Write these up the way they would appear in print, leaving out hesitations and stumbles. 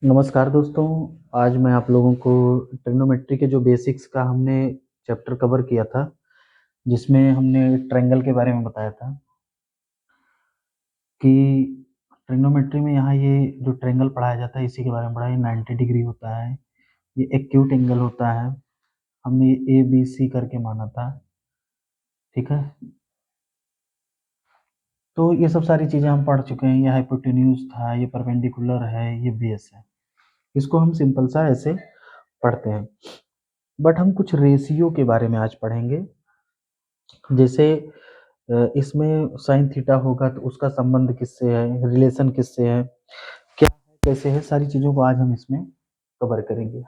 नमस्कार दोस्तों, आज मैं आप लोगों को ट्रिग्नोमेट्री के जो बेसिक्स का हमने चैप्टर कवर किया था, जिसमें हमने ट्रायंगल के बारे में बताया था कि ट्रिग्नोमेट्री में यहाँ ये जो ट्रायंगल पढ़ाया जाता है इसी के बारे में पढ़ा है। 90 डिग्री होता है, ये एक्यूट एंगल होता है। हमने ए बी सी करके माना था, ठीक है। तो ये सब सारी चीज़ें हम पढ़ चुके हैं। ये हाइपोटेन्यूज था, ये परपेंडिकुलर है, ये बेस है। इसको हम सिंपल सा ऐसे पढ़ते हैं, बट हम कुछ रेशियो के बारे में आज पढ़ेंगे। जैसे इसमें साइन थीटा होगा तो उसका संबंध किससे है, रिलेशन किससे है, क्या है, कैसे है, सारी चीज़ों को आज हम इसमें कवर करेंगे।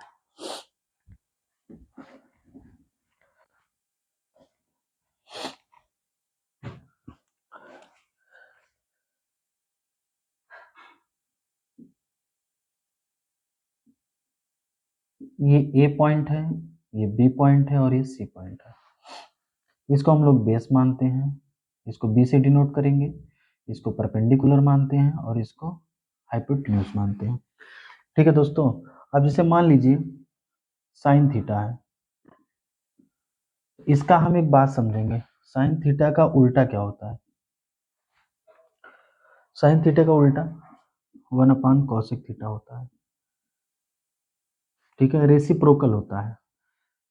ये ए पॉइंट है, ये बी पॉइंट है और ये सी पॉइंट है। इसको हम लोग बेस मानते हैं, इसको बी से डिनोट करेंगे, इसको परपेंडिकुलर मानते हैं और इसको हाइपोटेन्यूज मानते हैं। ठीक है दोस्तों, अब जैसे मान लीजिए साइन थीटा है, इसका हम एक बात समझेंगे। साइन थीटा का उल्टा क्या होता है? साइन थीटा का उल्टा 1 कॉसेक थीटा होता है, ठीक है। रेसिप्रोकल होता है,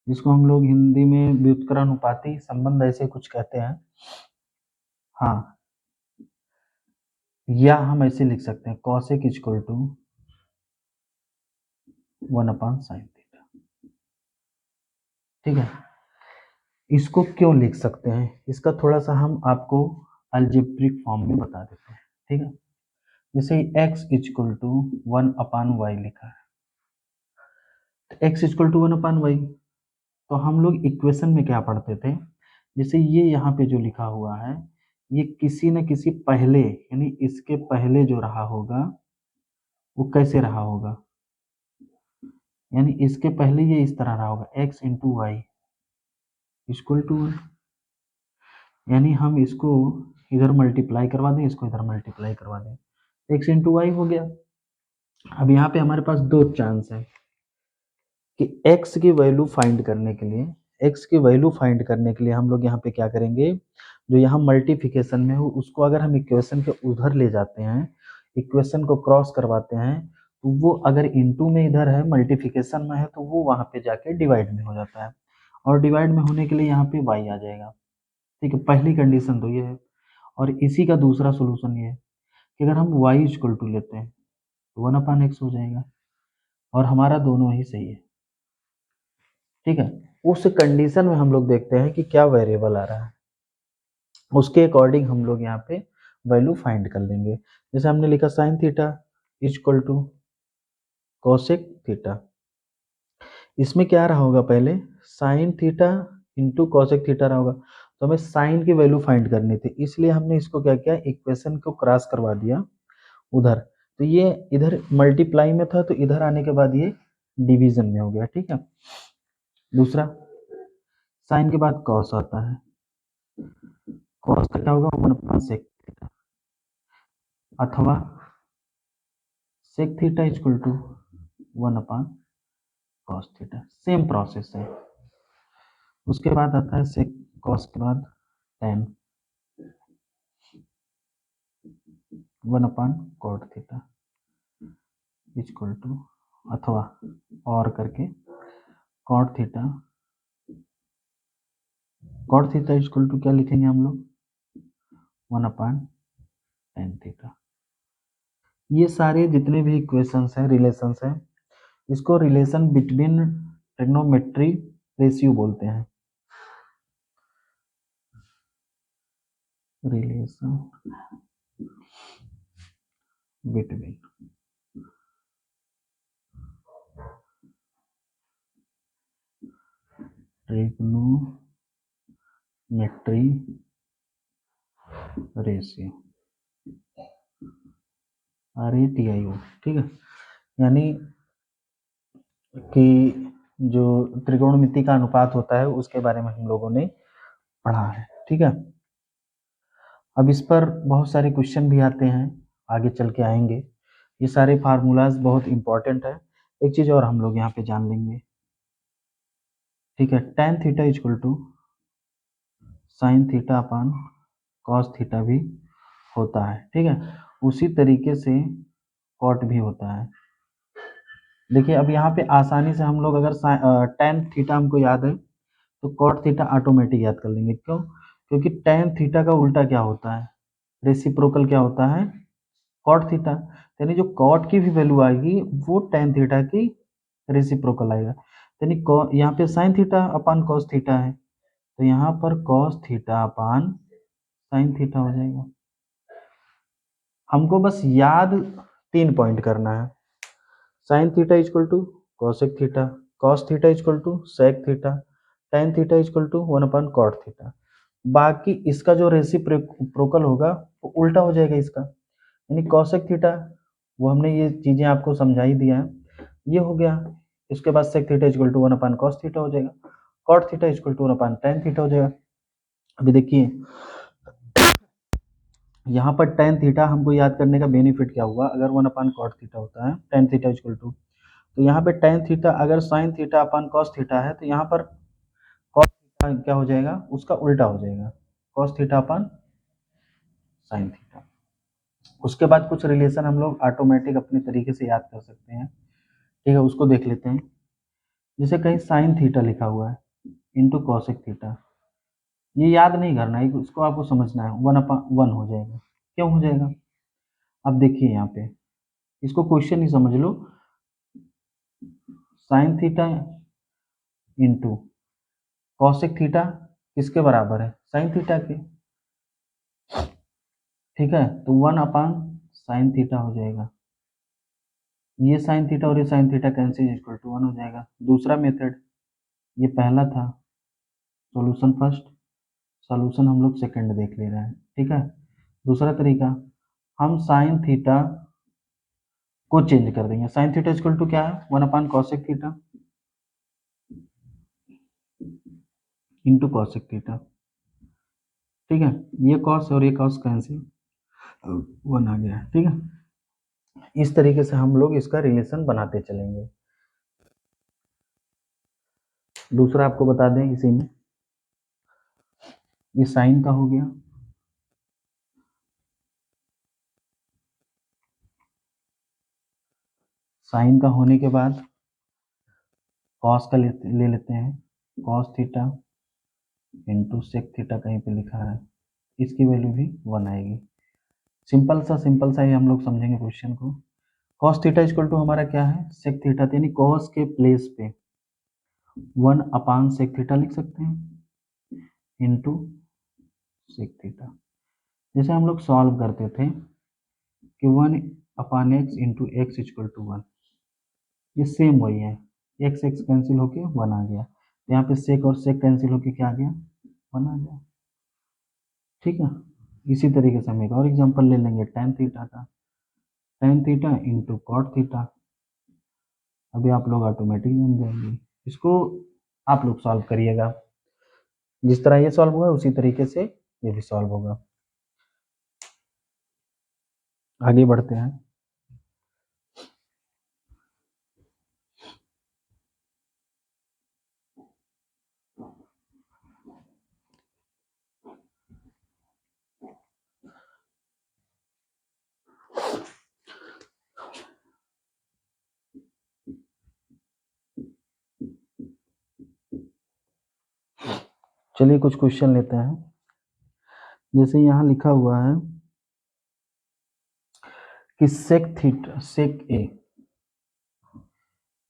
जिसको हम लोग हिंदी में व्युत्क्रमानुपाती संबंध ऐसे कुछ कहते हैं। हाँ, या हम ऐसे लिख सकते हैं cosec equal to 1/sin theta, ठीक है। इसको क्यों लिख सकते हैं, इसका थोड़ा सा हम आपको अलजेब्रिक फॉर्म में बता देते हैं, ठीक है। जैसे x इक्वल टू 1/y लिखा है, तो x इक्वल टू 1/y, तो हम लोग इक्वेशन में क्या पढ़ते थे, जैसे ये यहाँ पे जो लिखा हुआ है, ये किसी न किसी पहले, यानी इसके पहले जो रहा होगा वो कैसे रहा होगा, यानी इसके पहले ये इस तरह रहा होगा x into Y equal to 1, यानी हम इसको इधर मल्टीप्लाई करवा दें, इसको इधर मल्टीप्लाई करवा दें, x इंटू वाई हो गया। अब यहाँ पे हमारे पास दो चांस है कि x की वैल्यू फाइंड करने के लिए, x की वैल्यू फाइंड करने के लिए हम लोग यहाँ पे क्या करेंगे, जो यहाँ मल्टीप्लिकेशन में हो उसको अगर हम इक्वेशन के उधर ले जाते हैं, इक्वेशन को क्रॉस करवाते हैं, तो वो अगर इनटू में इधर है, मल्टीप्लिकेशन में है, तो वो वहाँ पे जाके डिवाइड में हो जाता है, और डिवाइड में होने के लिए यहाँ पे y आ जाएगा, ठीक है। पहली कंडीशन तो ये है। और इसी का दूसरा सोल्यूशन ये है कि अगर हम y इक्वल टू लेते हैं तो 1/x हो जाएगा, और हमारा दोनों ही सही है, ठीक है। उस कंडीशन में हम लोग देखते हैं कि क्या वेरिएबल आ रहा है, उसके अकॉर्डिंग हम लोग यहाँ पे वैल्यू फाइंड कर लेंगे। जैसे हमने लिखा sine theta equal to cosec theta, इसमें क्या रहा होगा, पहले sine theta into cosec theta रहा होगा, तो हमें साइन की वैल्यू फाइंड करनी थी, इसलिए हमने इसको क्या किया, इक्वेशन को क्रॉस करवा दिया उधर, तो ये इधर मल्टीप्लाई में था, तो इधर आने के बाद ये डिवीजन में हो गया, ठीक है। दूसरा, साइन के बाद कॉस आता है, कॉस का क्या होगा 1/sec थीटा, अथवा sec theta equal to 1/cos theta, same process है। उसके बाद आता है sec cos के बाद tan 1/cot theta equal to, अथवा और करके cot थीटा इक्वल टू क्या लिखेंगे हम लोग, 1/tan थीटा। ये सारे जितने भी इक्वेशंस हैं, रिलेशंस हैं, इसको रिलेशन बिटवीन ट्रिग्नोमेट्री रेशियो बोलते हैं, relation between trigonometry ratio, RATIO, ठीक है। यानी कि जो त्रिकोणमिति का अनुपात होता है उसके बारे में हम लोगों ने पढ़ा है, ठीक है। अब इस पर बहुत सारे क्वेश्चन भी आते हैं, आगे चल के आएंगे, ये सारे फार्मूलाज बहुत इंपॉर्टेंट है। एक चीज़ और हम लोग यहाँ पे जान लेंगे, ठीक है, tan theta equal to sine theta upon cos theta भी होता है, ठीक है। उसी तरीके से कॉट भी होता है। देखिए अब यहाँ पे आसानी से हम लोग अगर tan थीटा हमको याद है तो कॉट थीटा ऑटोमेटिक याद कर लेंगे। क्यों? क्योंकि tan थीटा का उल्टा क्या होता है, रेसिप्रोकल क्या होता है, कॉट थीटा। यानी जो कॉट की भी वैल्यू आएगी वो tan थीटा की रेसिप्रोकल आएगा। यानी यहाँ पे sine theta upon cos theta है, तो यहाँ पर cos theta upon sine theta हो जाएगा। हमको बस याद 3 पॉइंट करना है, sine theta equal to cosec theta, cos theta equal to sec theta, tan theta equal to 1 upon cot theta. बाकी इसका जो रेसिप्रोकल होगा वो उल्टा हो जाएगा इसका, यानी कॉसेक थीटा, वो हमने ये चीज़ें आपको समझा ही दिया है, ये हो गया। इसके बाद sec theta equal to 1 upon cos theta हो जाएगा, cot theta equal to 1 upon tan theta हो जाएगा। अभी देखिए यहाँ पर tan थीटा हमको याद करने का बेनिफिट क्या हुआ, अगर 1 अपान कॉट थीटा होता है tan थीटा इक्वल टू, तो यहाँ पे tan थीटा अगर sign theta upon cos theta है तो यहाँ पर कॉस थीटा क्या हो जाएगा, उसका उल्टा हो जाएगा, cos theta upon sine theta. उसके बाद कुछ रिलेशन हम लोग ऑटोमेटिक अपने तरीके से याद कर सकते हैं, ठीक है, उसको देख लेते हैं। जैसे कहीं साइन थीटा लिखा हुआ है इंटू कॉसेक थीटा, ये याद नहीं करना है, उसको आपको समझना है, 1 अपान 1 हो जाएगा। क्यों हो जाएगा? अब देखिए यहाँ पे इसको क्वेश्चन ही समझ लो, sine theta into cosec theta किसके बराबर है, साइन थीटा के, ठीक है, तो 1 अपान साइन थीटा हो जाएगा। ये साइन थीटा और ये sine theta cancel equal to 1 हो जाएगा। दूसरा मेथड, ये पहला था सॉल्यूशन फर्स्ट, सॉल्यूशन हम लोग सेकंड देख ले रहे हैं, ठीक है। दूसरा तरीका, हम साइन थीटा को चेंज कर देंगे, साइन थीटा इक्वल टू क्या है, 1 upon cosec theta into cosec theta, ठीक है। ये कॉस और ये कॉस कैंसिल, 1 आ गया, ठीक है। इस तरीके से हम लोग इसका रिलेशन बनाते चलेंगे। दूसरा आपको बता दें इसी में, ये साइन का हो गया, साइन का होने के बाद कॉस का ले लेते हैं, cos theta into sec theta कहीं पे लिखा है, इसकी वैल्यू भी 1 आएगी। सिंपल सा ही हम लोग समझेंगे क्वेश्चन को। कॉस थीटा इक्वल टू हमारा क्या है, सेक थीटा, यानी कॉस के प्लेस पे 1 अपान सेक थीटा लिख सकते हैं इंटू सेक थीटा। जैसे हम लोग सॉल्व करते थे कि 1 upon x into x equal to 1, ये सेम वही है, एक्स एक्स कैंसिल होके 1 आ गया, यहाँ पे सेक और सेक कैंसिल होके क्या आ गया, 1 आ गया, ठीक है। इसी तरीके से हम एक और एग्जांपल ले लेंगे tan थीटा का, tan theta into cot theta. अभी आप लोग ऑटोमेटिक जान जाएंगे, इसको आप लोग सॉल्व करिएगा, जिस तरह ये सॉल्व हुआ उसी तरीके से ये भी सॉल्व होगा। आगे बढ़ते हैं। चलिए कुछ क्वेश्चन लेते हैं। जैसे यहाँ लिखा हुआ है कि सेक थीटा सेक ए,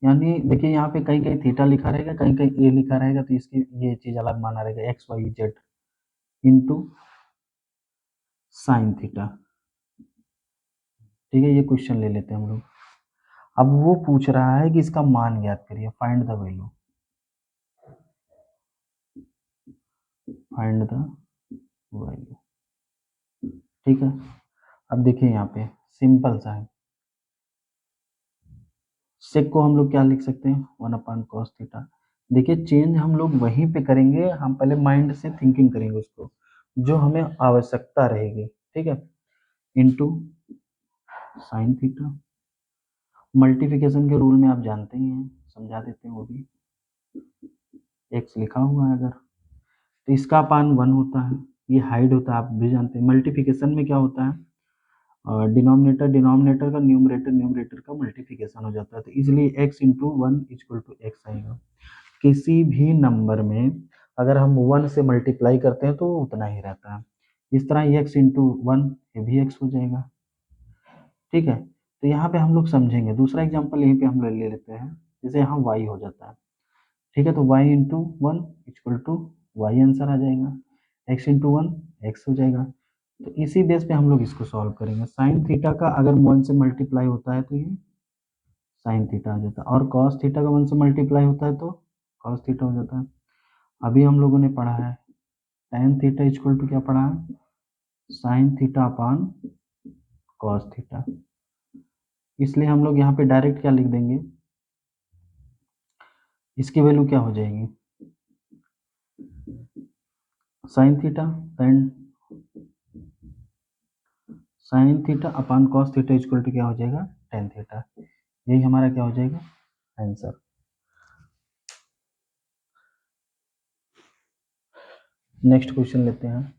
यानी देखिए यहाँ पे कहीं कहीं थीटा लिखा रहेगा, कहीं कहीं ए लिखा रहेगा, तो इसकी ये चीज अलग माना रहेगा, X Y Z into sine theta, ठीक है। ये क्वेश्चन ले लेते हैं हम लोग। अब वो पूछ रहा है कि इसका मान ज्ञात करिए, find the value, find the value, ठीक है। अब देखिए यहाँ पे सिंपल सा है, सेक को हम लोग क्या लिख सकते हैं, 1 अपान कॉस थीटा। देखिए चेंज हम लोग वहीं पे करेंगे, हम पहले माइंड से थिंकिंग करेंगे उसको, जो हमें आवश्यकता रहेगी, ठीक है, इनटू साइन थीटा, मल्टीप्लिकेशन के रूल में आप जानते ही हैं, समझा देते हैं वो भी। x लिखा हुआ है अगर, तो इसका अपान 1 होता है, ये हाइड होता है, आप भी जानते हैं। मल्टीप्लिकेशन में क्या होता है, डिनोमिनेटर डिनोमिनेटर का न्यूमरेटर न्यूमरेटर का मल्टीप्लिकेशन हो जाता है, तो इसलिए x into one equal to X आएगा। किसी भी नंबर में अगर हम 1 से मल्टीप्लाई करते हैं तो वो उतना ही रहता है। इस तरह x इंटू वन ये भी x हो जाएगा, ठीक है। तो यहाँ पे हम लोग समझेंगे, दूसरा एग्जाम्पल यहीं पे हम लोग ले लेते हैं, जैसे यहाँ y हो जाता है, ठीक है, तो y into one equal to y answer आ जाएगा, x इंटू वन एक्स हो जाएगा। तो इसी बेस पे हम लोग इसको सॉल्व करेंगे। साइन थीटा का अगर 1 से मल्टीप्लाई होता है तो ये साइन थीटा आ जाता है, और कॉस थीटा का 1 से मल्टीप्लाई होता है तो कॉस थीटा हो जाता है। अभी हम लोगों ने पढ़ा है tan थीटा इक्वल टू क्या पढ़ा है, sine theta upon cos theta, इसलिए हम लोग यहाँ पे डायरेक्ट क्या लिख देंगे, इसकी वैल्यू क्या हो जाएगी, sine theta sine theta upon cos theta equal to क्या हो जाएगा, टेन थीटा। यही हमारा क्या हो जाएगा आंसर। नेक्स्ट क्वेश्चन लेते हैं।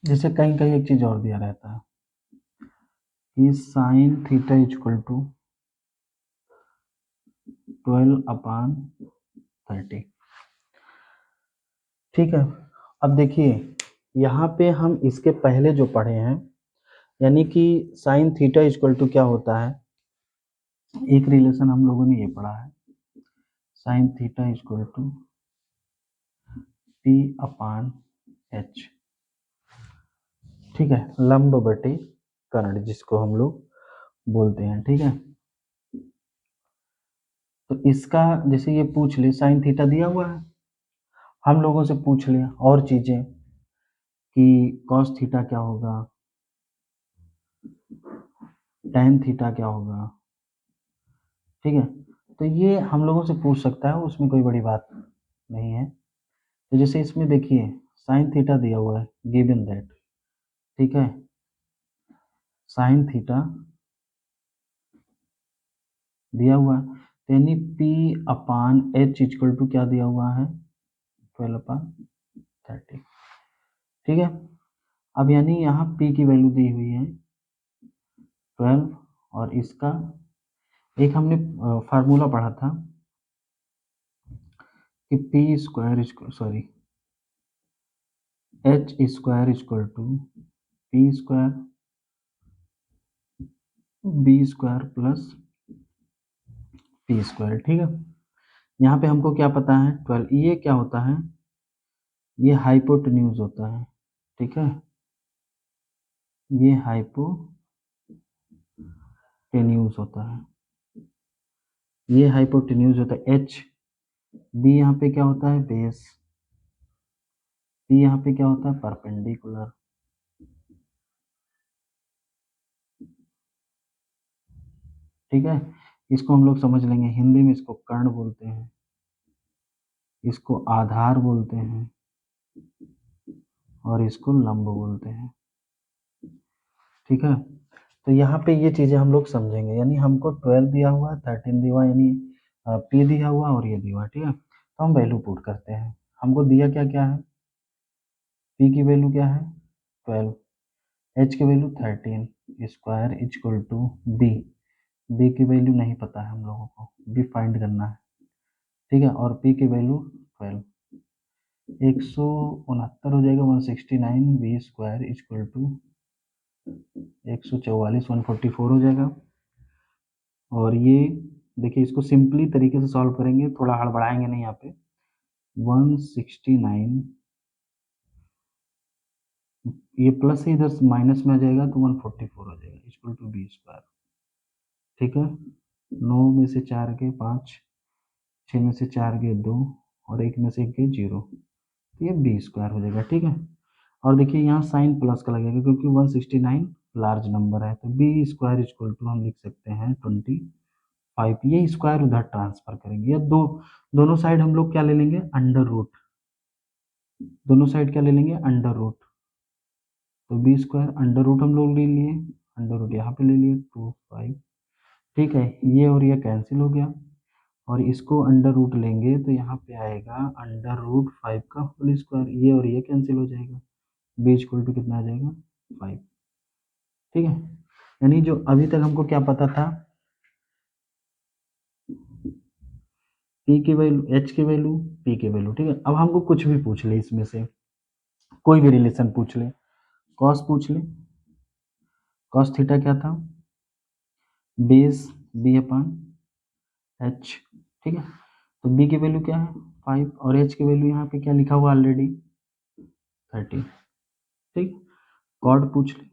जैसे कहीं कहीं एक चीज और दिया रहता है कि साइन थीटा इक्वल टू 12 अपान 30, ठीक है। अब देखिए यहाँ पे हम इसके पहले जो पढ़े हैं, यानी कि साइन थीटा इक्वल टू क्या होता है, एक रिलेशन हम लोगों ने ये पढ़ा है, sine theta equal to P upon H, ठीक है, लंब बटे कर्ण जिसको हम लोग बोलते हैं, ठीक है। तो इसका जैसे ये पूछ ले, साइन थीटा दिया हुआ है, हम लोगों से पूछ ले और चीजें कि कॉस थीटा क्या होगा, tan थीटा क्या होगा, ठीक है। तो ये हम लोगों से पूछ सकता है, उसमें कोई बड़ी बात नहीं है। तो जैसे इसमें देखिए साइन थीटा दिया हुआ है, गिवन दैट, ठीक है, साइन थीटा दिया हुआ है, तो यानी p upon H equal to क्या दिया हुआ है, 12 अपान 30, ठीक है। अब यानी यहाँ p की वैल्यू दी हुई है 12, और इसका एक हमने फार्मूला पढ़ा था कि p square sorry H square equal to P square B square plus P square, ठीक है। यहाँ पे हमको क्या पता है 12, ये क्या होता है, ये हाइपोटेन्यूज होता है, ठीक है, ये हाइपोटेन्यूज होता है, ये हाइपोटेन्यूज होता है। एच बी यहाँ पे क्या होता है बेस, पी यहाँ पे क्या होता है परपेंडिकुलर, ठीक है। इसको हम लोग समझ लेंगे, हिंदी में इसको कर्ण बोलते हैं, इसको आधार बोलते हैं, और इसको लंब बोलते हैं, ठीक है। तो यहाँ पे ये चीजें हम लोग समझेंगे, यानी हमको 12 दिया हुआ, 13 दिया हुआ, यानी पी दिया हुआ और ये दिया हुआ, ठीक है। तो हम वैल्यू पुट करते हैं, हमको दिया क्या क्या है, पी की वैल्यू क्या है 12, एच की value 13 square equal to B, B की वैल्यू नहीं पता है हम लोगों को, बी फाइंड करना है, ठीक है, और पी की वैल्यू 12, 169 हो जाएगा, 169 बी स्क्वायर इक्वल टू 144 144 हो जाएगा। और ये देखिए इसको सिंपली तरीके से सॉल्व करेंगे, थोड़ा हड़बड़ाएंगे नहीं यहाँ पे, 169 ये प्लस से इधर माइनस में आ जाएगा तो 144 हो जाएगा इक्वल टू बी स्क्वायर, ठीक है, 9 में से 4 गए 5, 6 में से 4 गए 2 और 1 में से 1 गए 0, तो ये बी स्क्वायर हो जाएगा। ठीक है, और देखिए यहाँ साइन प्लस का लगेगा क्योंकि 169 लार्ज नंबर है, तो बी स्क्वायर इक्वल टू हम लिख सकते हैं 25। ये स्क्वायर उधर ट्रांसफर करेंगे, या दोनों साइड हम लोग क्या ले लेंगे, अंडर रूट। दोनों साइड क्या ले लेंगे, अंडर रूट। तो बी स्क्वायर अंडर रूट हम लोग ले लिए, अंडर रूट यहाँ पे ले लिए 25। ठीक है, ये और ये कैंसिल हो गया, और इसको अंडर रूट लेंगे तो यहाँ पे आएगा अंडर रूट 5 का होल स्क्वायर, ये और ये कैंसिल हो जाएगा, बी इक्वल टू कितना आ जाएगा 5। ठीक है, यानी जो अभी तक हमको क्या पता था, पी की वैल्यू, एच की वैल्यू, पी की वैल्यू। ठीक है, अब हमको कुछ भी पूछ ले, इसमें से कोई भी रिलेशन पूछ ले, कॉस पूछ ले, कॉस थीटा क्या था, बेस बी अपन एच। ठीक है, तो बी की वैल्यू क्या है 5, और एच की वैल्यू यहाँ पे क्या लिखा हुआ ऑलरेडी 30। ठीक, कॉड पूछ ले,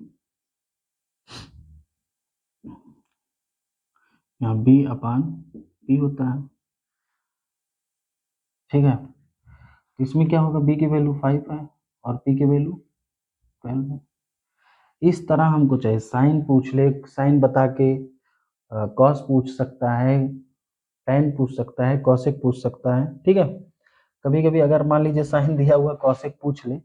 यहाँ बी अपान पी होता है। ठीक है, तो इसमें क्या होगा, बी की वैल्यू 5 है और पी की वैल्यू 12 है। इस तरह हमको चाहिए, साइन पूछ ले, साइन बता के कॉस पूछ सकता है, टेन पूछ सकता है, कॉसेक पूछ सकता है। ठीक है, कभी कभी अगर मान लीजिए साइन दिया हुआ कॉसेक पूछ ले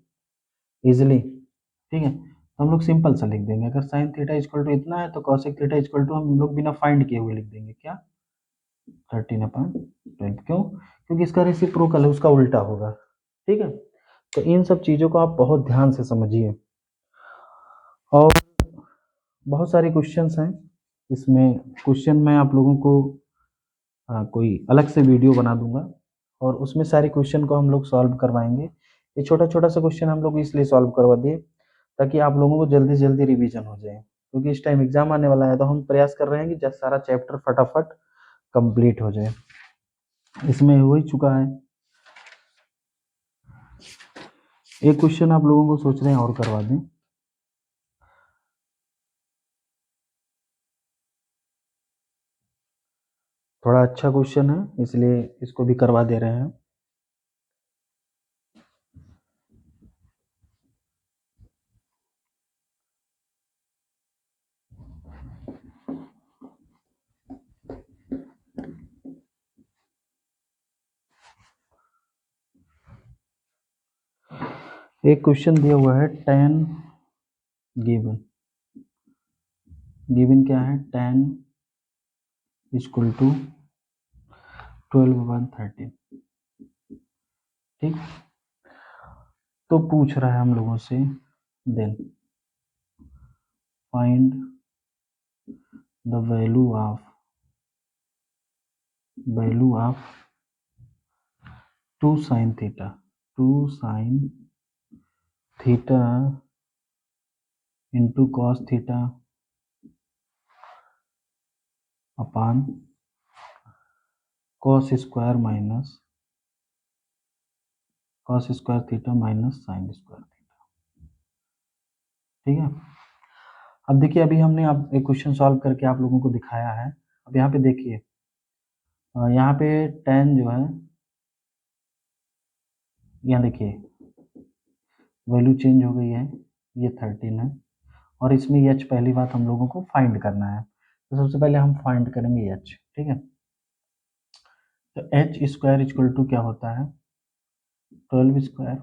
इजिली, ठीक है, तो हम लोग सिंपल सा लिख देंगे, अगर साइन थीटा इक्वल टू इतना है तो कॉसेक थीटा इक्वल टू हम लोग बिना फाइंड किए हुए लिख देंगे क्या, 13/12। क्यों, क्योंकि इसका रेसिप्रोकल है, उसका उल्टा होगा। ठीक है, तो इन सब चीज़ों को आप बहुत ध्यान से समझिए, और बहुत सारे क्वेश्चंस हैं इसमें। क्वेश्चन मैं आप लोगों को कोई अलग से वीडियो बना दूंगा, और उसमें सारे क्वेश्चन को हम लोग सॉल्व करवाएंगे। ये छोटा छोटा सा क्वेश्चन हम लोग इसलिए सॉल्व करवा दिए ताकि आप लोगों को जल्दी जल्दी रिवीजन हो जाए, क्योंकि इस टाइम एग्जाम आने वाला है, तो हम प्रयास कर रहे हैं कि जब सारा चैप्टर फटाफट कंप्लीट हो जाए। इसमें हो ही चुका है, एक क्वेश्चन आप लोगों को सोच रहे हैं और करवा दें, थोड़ा अच्छा क्वेश्चन है इसलिए इसको भी करवा दे रहे हैं। एक क्वेश्चन दिया हुआ है, tan गिवन, गिवन क्या है, tan इक्वल टू 12/13। ठीक, तो पूछ रहा है हम लोगों से, then find the value of 2 sin theta, 2 sin theta into cos theta upon cos square minus cos square theta minus sine square theta. ठीक है, अब देखिए, अभी हमने आप एक क्वेश्चन सॉल्व करके आप लोगों को दिखाया है। अब यहाँ पे देखिए, यहाँ पे tan जो है, यहाँ देखिए वैल्यू चेंज हो गई है, ये 13 है, और इसमें एच पहली बात हम लोगों को फाइंड करना है, तो सबसे पहले हम फाइंड करेंगे एच। ठीक है, तो एच स्क्वायर इक्वल टू क्या होता है, 12 स्क्वायर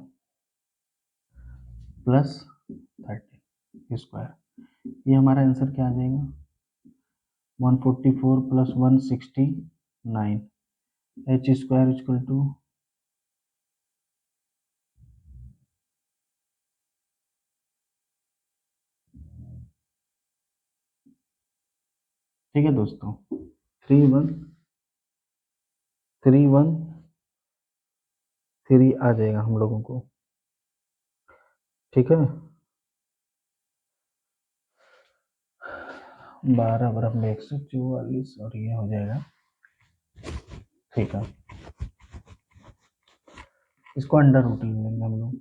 प्लस 30 स्क्वायर, ये हमारा आंसर क्या आ जाएगा, 144 प्लस 169। एच स्क्वायर इक्वल टू, ठीक है दोस्तों, 31313 आ जाएगा हम लोगों को। ठीक है, 12/144 और ये हो जाएगा। ठीक है, इसको अंडर रूट ले लेंगे हम लोग।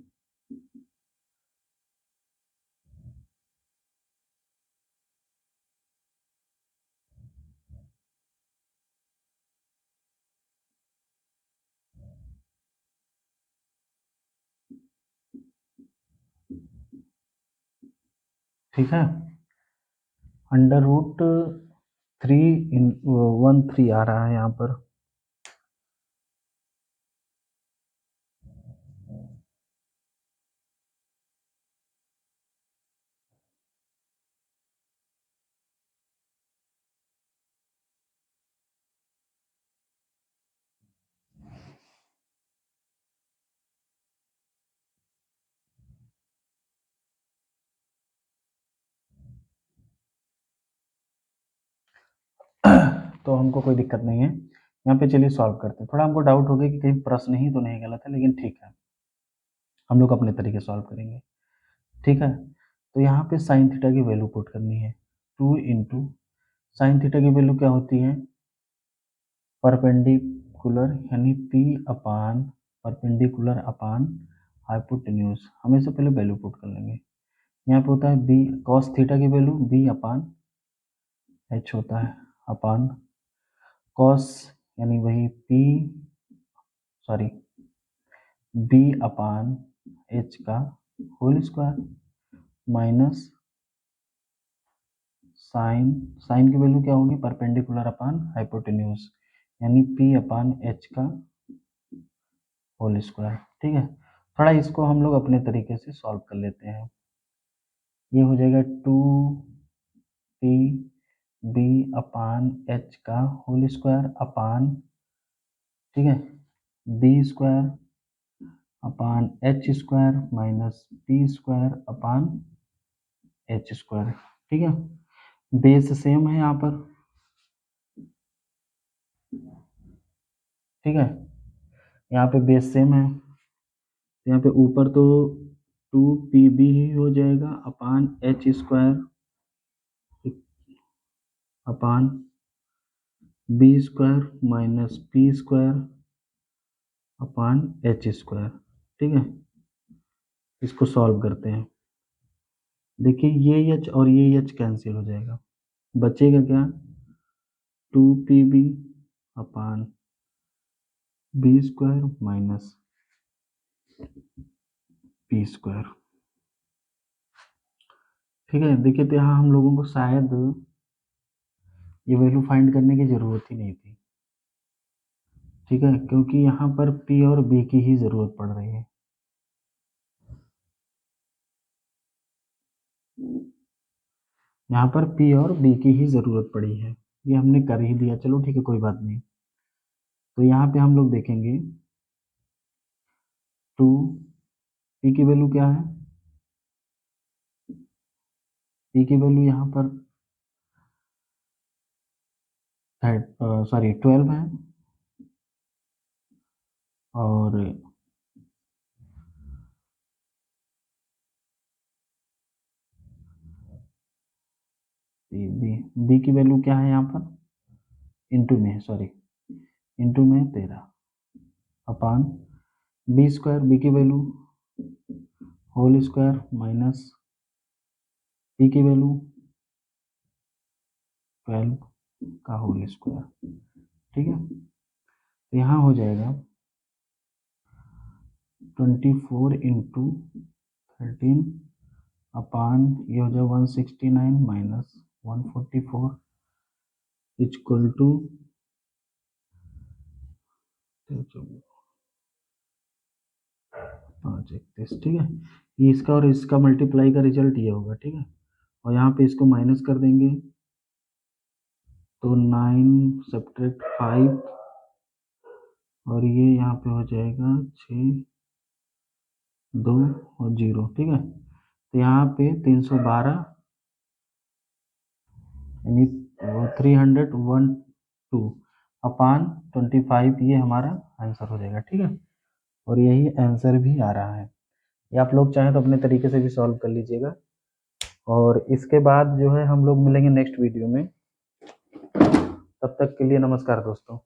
ठीक है, √3 आ रहा है यहाँ पर। तो हमको कोई दिक्कत नहीं है यहाँ पे। चलिए सॉल्व करते हैं। थोड़ा हमको डाउट हो गया कि कहीं प्रश्न ही तो नहीं गलत है, लेकिन ठीक है, हम लोग अपने तरीके सॉल्व करेंगे। ठीक है, तो यहाँ पे साइन थीटा की वैल्यू पुट करनी है। 2 इंटू साइन थीटा की वैल्यू क्या होती है, परपेंडिकुलर, यानी P अपान परपेंडिकुलर अपान हाइपोटेन्यूज। हमें से पहले वैल्यू पुट कर लेंगे। यहाँ पे होता है B कॉस थीटा की वैल्यू B अपान H होता है, अपान कॉस यानी वही B अपान H का होल स्क्वायर माइनस साइन की वैल्यू क्या होगी, परपेंडिकुलर अपान हाइपोटेन्यूज, यानी P अपान H का होल स्क्वायर। ठीक है, थोड़ा इसको हम लोग अपने तरीके से सॉल्व कर लेते हैं। ये हो जाएगा 2PB अपान H का होल स्क्वायर अपान, ठीक है, B square upon H square minus P square upon H square. ठीक है, बेस सेम है यहाँ पर। ठीक है, यहाँ पे बेस सेम है, यहाँ पे ऊपर तो 2PB ही हो जाएगा अपान H square upon B square minus P square upon H square. ठीक है, इसको सॉल्व करते हैं। देखिए ये H और ये H कैंसिल हो जाएगा, बचेगा क्या, 2PB अपान B square minus P square. ठीक है, देखिए तो यहाँ हम लोगों को शायद ये वैल्यू फाइंड करने की ज़रूरत ही नहीं थी। ठीक है, क्योंकि यहाँ पर P और B की ही ज़रूरत पड़ रही है। यहाँ पर P और B की ही ज़रूरत पड़ी है, ये हमने कर ही दिया। चलो ठीक है, कोई बात नहीं। तो यहाँ पे हम लोग देखेंगे 2P की वैल्यू क्या है, P की वैल्यू यहाँ पर 12 है, और B की वैल्यू क्या है यहाँ पर, इंटू में 13 अपान B स्क्वायर, B की value whole square minus P की वैल्यू 12 का होल स्क्वायर। ठीक है, तो यहाँ हो जाएगा 24 इंटू 13 अपान ये हो जाएगा 169 माइनस 144 इक्वल टू 531। ठीक है, ये इसका और इसका मल्टीप्लाई का रिजल्ट ये होगा। ठीक है, और यहाँ पे इसको माइनस कर देंगे तो 9 सब्ट्रैक्ट 5, और ये यहाँ पे हो जाएगा 6 2 और 0। ठीक है, तो यहाँ पे 312 यानी 312 अपान 25 ये हमारा आंसर हो जाएगा। ठीक है, और यही आंसर भी आ रहा है। ये आप लोग चाहें तो अपने तरीके से भी सॉल्व कर लीजिएगा। और इसके बाद जो है हम लोग मिलेंगे नेक्स्ट वीडियो में। तब तक के लिए नमस्कार दोस्तों।